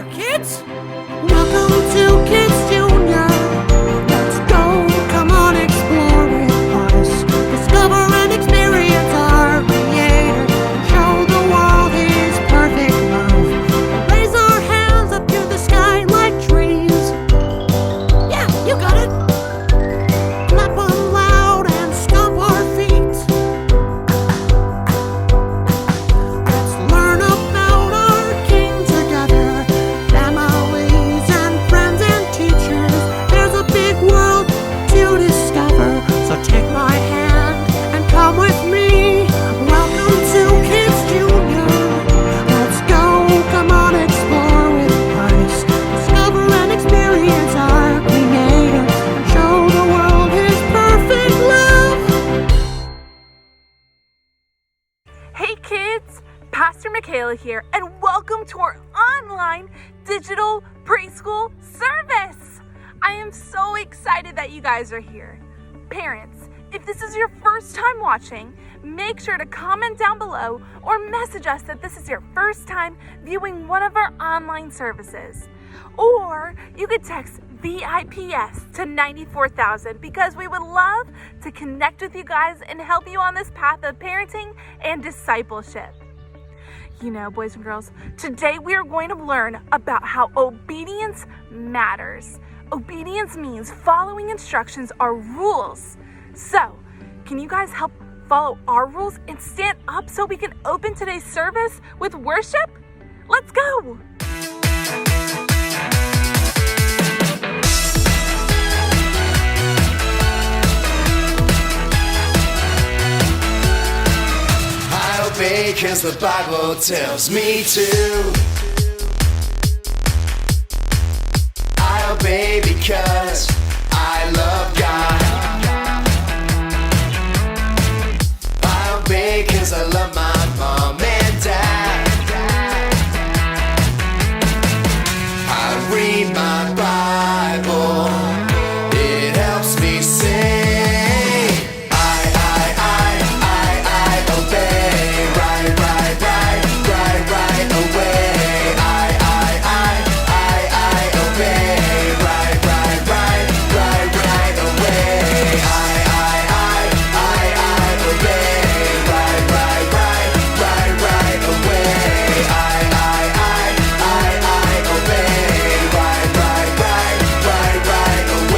here, kids! Welcome to Kidz Junior. Let's go, come on, explore with us. Discover and experience our Creator. Show the world His perfect love. Raise our hands up to the sky like trees. Yeah, you got it. Clap them loud and stomp our feet. Let's learn about our King together. Families and friends and teachers. There's a big world to discover. So take my hand and come with me. Welcome to Kidz Junior. Let's go, come on, explore with us. Discover and experience our Creator. And show the world His perfect love. Hey kids, Pastor Michaela here, and welcome to our online digital preschool service. I am so excited that you guys are here. Parents, if this is your first time watching, make sure to comment down below or message us that this is your first time viewing one of our online services. Or you could text VIPS to 94,000 because we would love to connect with you guys and help you on this path of parenting and discipleship. You know, boys and girls, today we are going to learn about how obedience matters. Obedience means following instructions or rules. So, can you guys help follow our rules and stand up so we can open today's service with worship? Let's go! I obey 'cause the Bible tells me to. I obey because I love God. I obey 'cause I love my mom and dad. I read my Bible, it helps me sing. I obey, right away. I obey, right away. I obey, right away. I obey, right away. I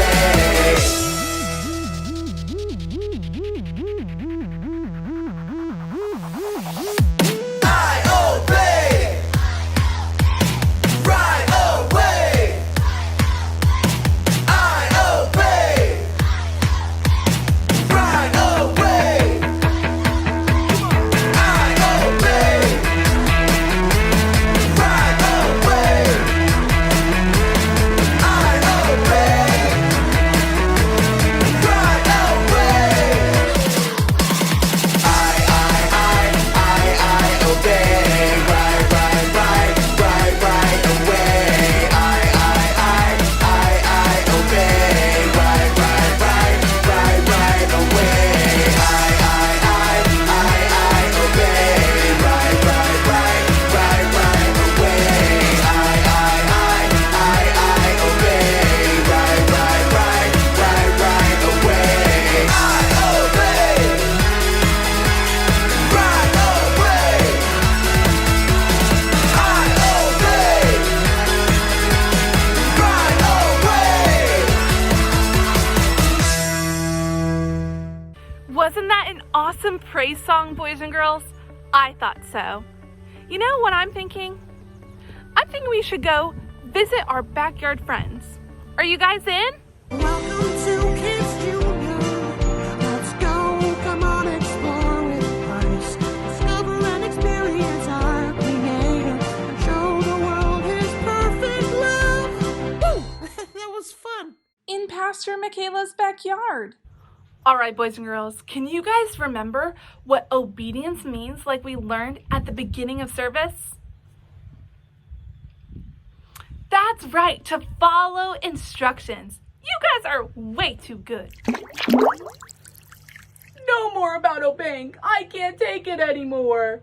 obey, right away. I obey, right away. I obey, right away. I obey, right away. I obey, right away. I obey, right away. I obey, Wasn't that an awesome praise song, boys and girls? I thought so. You know what I'm thinking? I'm thinking we should go visit our backyard friends. Are you guys in? Welcome to Kidz Junior. Let's go, come on, explore with us. Discover and experience our Creator. And show the world His perfect love. Woo! That was fun. In Pastor Michaela's backyard. All right, boys and girls, can you guys remember what obedience means like we learned at the beginning of service? That's right, to follow instructions. You guys are way too good. No more about obeying. I can't take it anymore.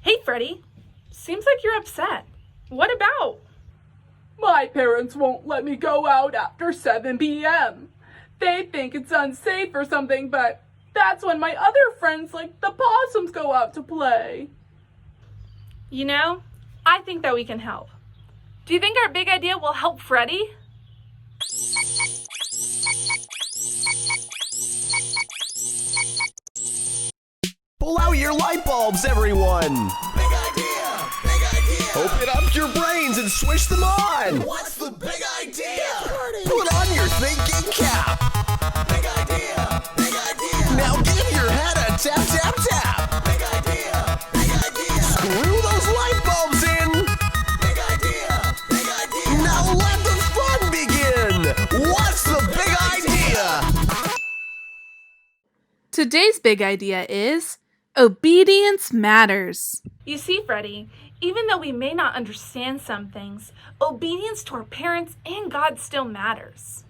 Hey, Freddie, seems like you're upset. What about? My parents won't let me go out after 7 p.m. They think it's unsafe or something, but that's when my other friends like the possums go out to play. You know, I think that we can help. Do you think our big idea will help Freddie? Pull out your light bulbs, everyone! Big idea! Big idea! Open up your brains and switch them on! What's the big idea? Put on your thinking cap! Big idea! Big idea! Now give your head a tap, tap, tap! Big idea! Big idea! Screw those light bulbs in! Big idea! Big idea! Now let the fun begin! What's the big idea? Today's big idea is obedience matters. You see, Freddie, even though we may not understand some things, obedience to our parents and God still matters.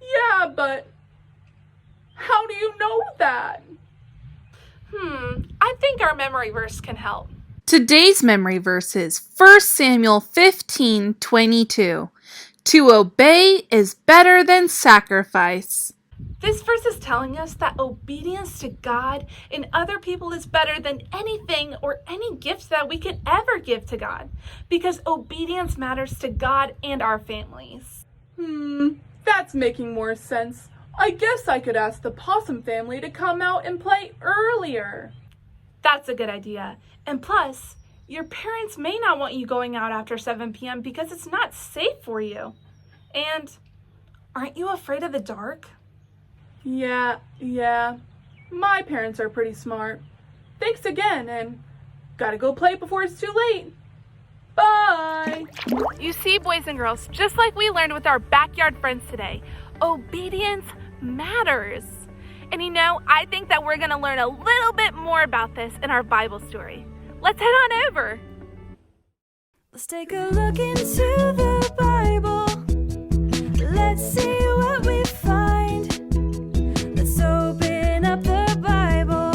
Yeah, but how do you know that? I think our memory verse can help. Today's memory verse is 1 Samuel 15:22. To obey is better than sacrifice. This verse is telling us that obedience to God and other people is better than anything or any gift that we could ever give to God, because obedience matters to God and our families. That's making more sense. I guess I could ask the possum family to come out and play earlier. That's a good idea. And plus, your parents may not want you going out after 7 p.m. because it's not safe for you. And aren't you afraid of the dark? Yeah. My parents are pretty smart. Thanks again, and gotta go play before it's too late. Bye! You see, boys and girls, just like we learned with our backyard friends today, obedience matters. And you know, I think that we're gonna learn a little bit more about this in our Bible story. Let's head on over. Let's take a look into the Bible. Let's see what we find. Let's open up the Bible.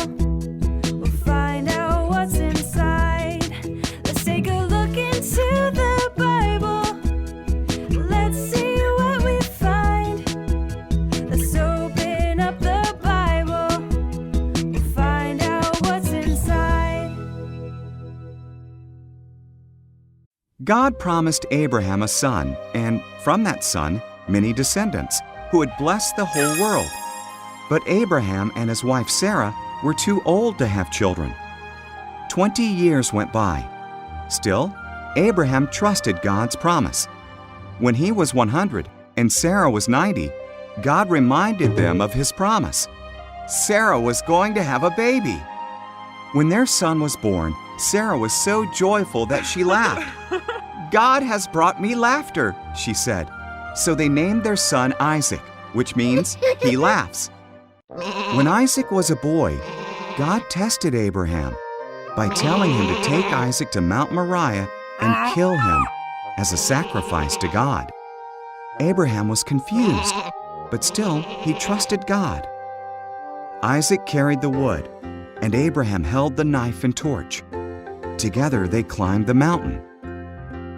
We'll find out what's inside. Let's take a look into the Bible. Let's see what we find. Let's open up the Bible. We'll find out what's inside. God promised Abraham a son, and from that son, many descendants, who would bless the whole world. But Abraham and his wife Sarah were too old to have children. 20 years went by. Still, Abraham trusted God's promise. When he was 100 and Sarah was 90, God reminded them of his promise. Sarah was going to have a baby. When their son was born, Sarah was so joyful that she laughed. God has brought me laughter, she said. So they named their son Isaac, which means he laughs. When Isaac was a boy, God tested Abraham by telling him to take Isaac to Mount Moriah and kill him as a sacrifice to God. Abraham was confused, but still he trusted God. Isaac carried the wood, and Abraham held the knife and torch. Together they climbed the mountain.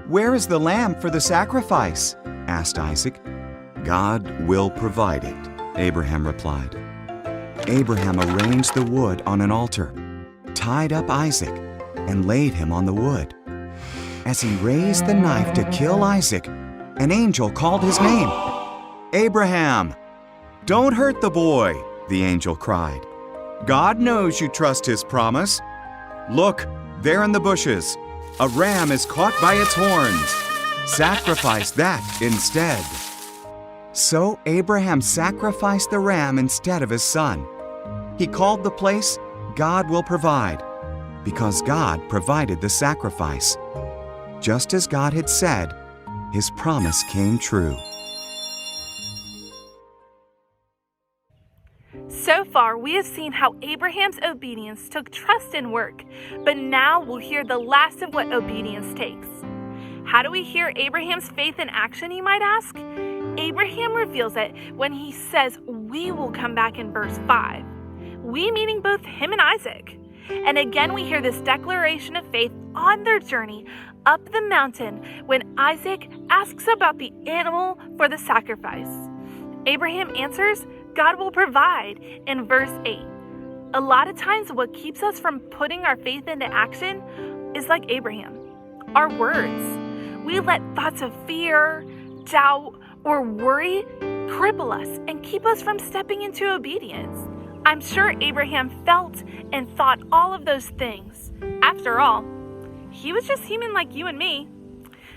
"Where is the lamb for the sacrifice?" asked Isaac. "God will provide it," Abraham replied. Abraham arranged the wood on an altar, tied up Isaac, and laid him on the wood. As he raised the knife to kill Isaac, an angel called his name. "Abraham!" "Don't hurt the boy," the angel cried. "God knows you trust his promise. Look, there in the bushes, a ram is caught by its horns. Sacrifice that instead." So Abraham sacrificed the ram instead of his son. He called the place God Will Provide, because God provided the sacrifice. Just as God had said, his promise came true. So far, we have seen how Abraham's obedience took trust and work, but now we'll hear the last of what obedience takes. How do we hear Abraham's faith in action, you might ask? Abraham reveals it when he says we will come back in verse 5. We meaning both him and Isaac. And again, we hear this declaration of faith on their journey up the mountain when Isaac asks about the animal for the sacrifice. Abraham answers, God will provide in verse 8. A lot of times what keeps us from putting our faith into action is like Abraham, our words. We let thoughts of fear, doubt, or worry cripple us and keep us from stepping into obedience. I'm sure Abraham felt and thought all of those things. After all, he was just human like you and me.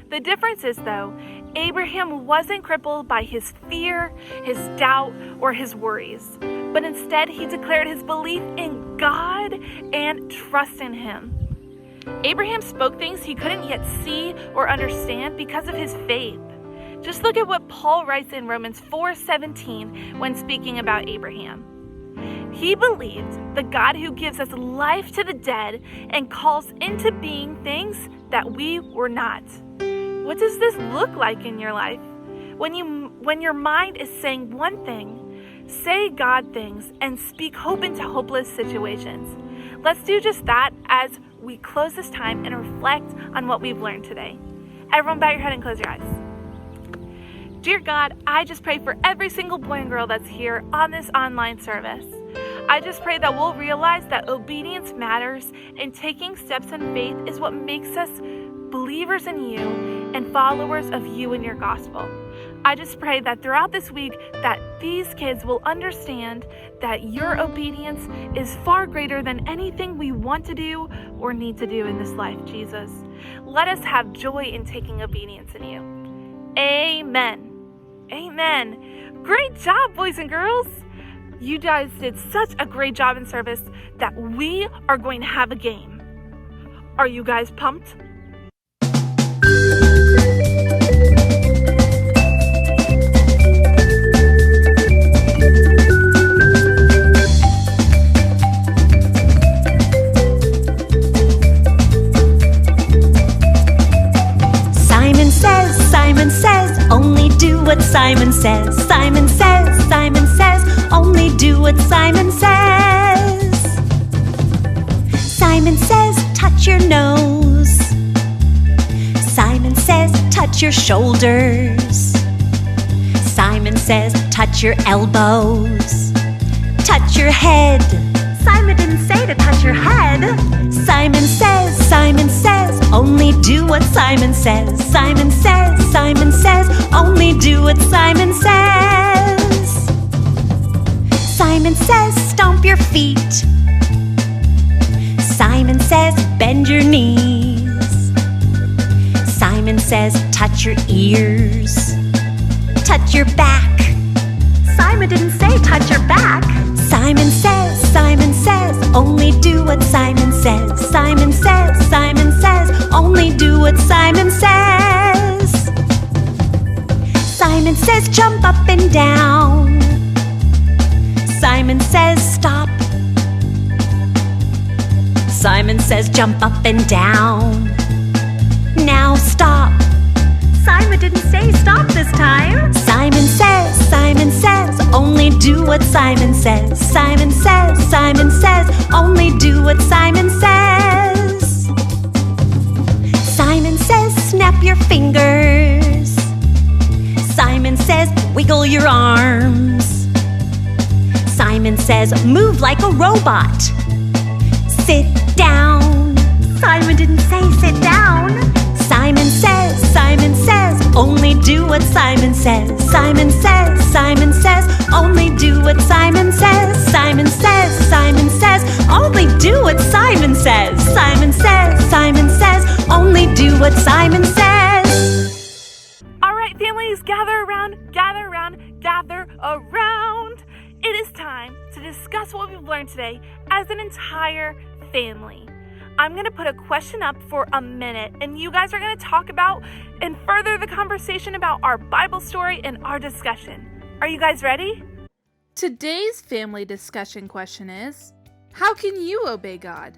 The difference is, though, Abraham wasn't crippled by his fear, his doubt, or his worries, but instead he declared his belief in God and trust in him. Abraham spoke things he couldn't yet see or understand because of his faith. Just look at what Paul writes in Romans 4:17 when speaking about Abraham. He believed the God who gives us life to the dead and calls into being things that we were not. What does this look like in your life? When your mind is saying one thing, say God things and speak hope into hopeless situations. Let's do just that as we close this time and reflect on what we've learned today. Everyone bow your head and close your eyes. Dear God, I just pray for every single boy and girl that's here on this online service. I just pray that we'll realize that obedience matters and taking steps in faith is what makes us believers in you and followers of you and your gospel. I just pray that throughout this week that these kids will understand that your obedience is far greater than anything we want to do or need to do in this life, Jesus. Let us have joy in taking obedience in you. Amen. Amen. Great job, boys and girls. You guys did such a great job in service that we are going to have a game. Are you guys pumped? Simon says, only do what Simon says. Simon says, only do what Simon says. Simon says, touch your nose. Simon says, touch your shoulders. Simon says, touch your elbows. Touch your head. Simon didn't say to touch your head. Simon says, only do what Simon says. Simon says, only do what Simon says. Simon says, stomp your feet. Simon says, bend your knees. Simon says, touch your ears. Touch your back. Simon didn't say touch your back. Simon says, only do what Simon says. Simon says, only do what Simon says. Simon says, jump up and down. Simon says, stop. Simon says, jump up and down. Now stop. Simon didn't say stop this time. Simon says, only do what Simon says. Simon says, only do what Simon says. Simon says, snap your fingers. Simon says, wiggle your arms. Simon says, move like a robot. Sit down. Simon didn't say sit down. Simon says, only do what Simon says. Simon says, only do what Simon says. Simon says, only do what Simon says. Simon says, only do what Simon says. All right, families, gather around. It is time to discuss what we've learned today as an entire family. I'm going to put a question up for a minute, and you guys are going to talk about and further the conversation about our Bible story and our discussion. Are you guys ready? Today's family discussion question is, how can you obey God?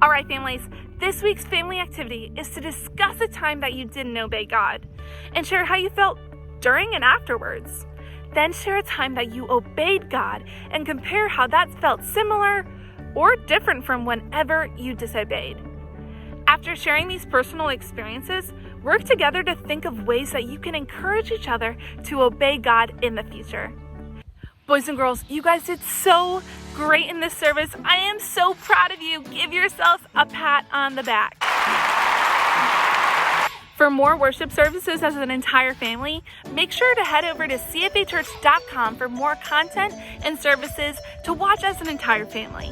All right, families, this week's family activity is to discuss a time that you didn't obey God and share how you felt during and afterwards. Then share a time that you obeyed God and compare how that felt similar or different from whenever you disobeyed. After sharing these personal experiences, work together to think of ways that you can encourage each other to obey God in the future. Boys and girls, you guys did so great in this service. I am so proud of you. Give yourselves a pat on the back. For more worship services as an entire family, make sure to head over to cfachurch.com for more content and services to watch as an entire family.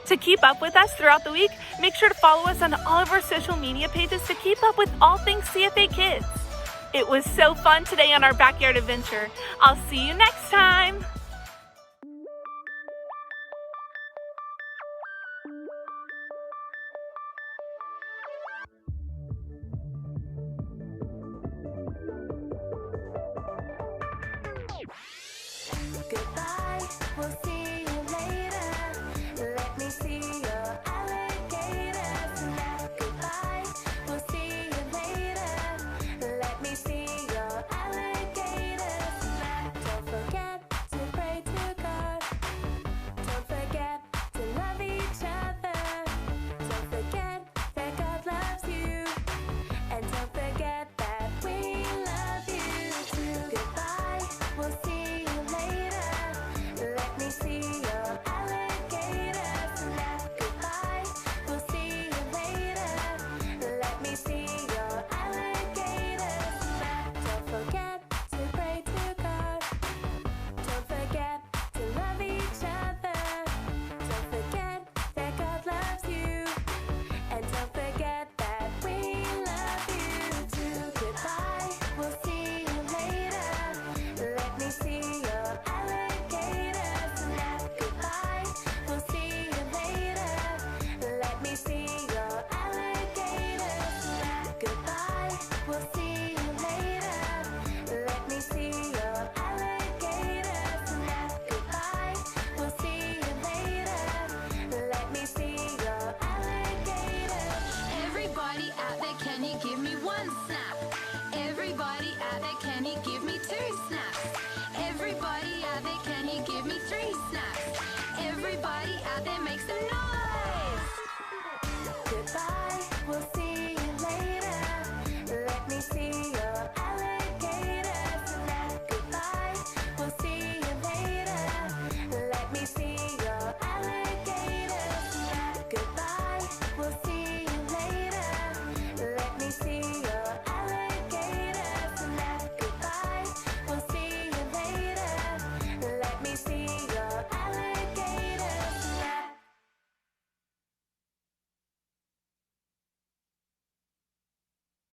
To keep up with us throughout the week, make sure to follow us on all of our social media pages to keep up with all things CFA Kids. It was so fun today on our backyard adventure. I'll see you next time. Goodbye, we'll see